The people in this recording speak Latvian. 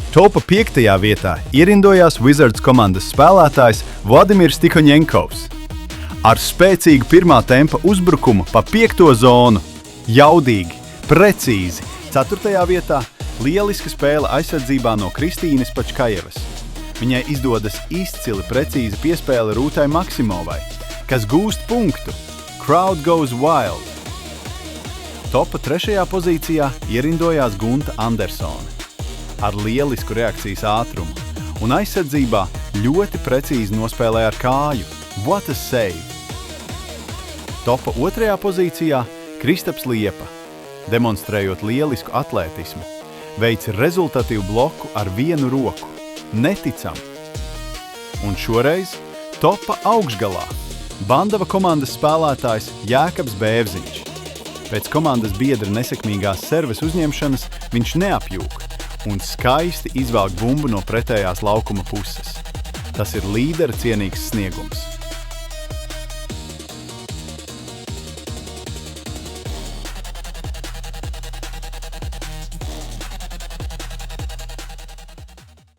Topa 5. vietā ierindojās Wizards komandas spēlētājs Vladimirs Tihonenkovs. Ar spēcīgu pirmā tempa uzbrukumu pa 5. zonu, jaudīgi, precīzi. 4. vietā lieliska spēle aizsardzībā no Kristīnes Pačkajevas. Viņai izdodas izcili precīzi piespēle Rūtai Maksimovai, kas gūst punktu. Crowd goes wild. Topa 3. pozīcijā ierindojās Gunta Andersone. Ar lielisku reakcijas ātrumu un aizsardzībā ļoti precīzi nospēlēja ar kāju. What a save! Topa 2. pozīcijā Kristaps Liepa, demonstrējot lielisku atlētismu, veic rezultatīvu bloku ar vienu roku. Neticam! Un šoreiz topa augšgalā Bandava komandas spēlētājs Jēkabs Bērziņš. Pēc komandas biedra nesekmīgās serves uzņemšanas viņš neapjūk un skaisti izvelk bumbu no pretējās laukuma puses. Tas ir līdera cienīgs sniegums.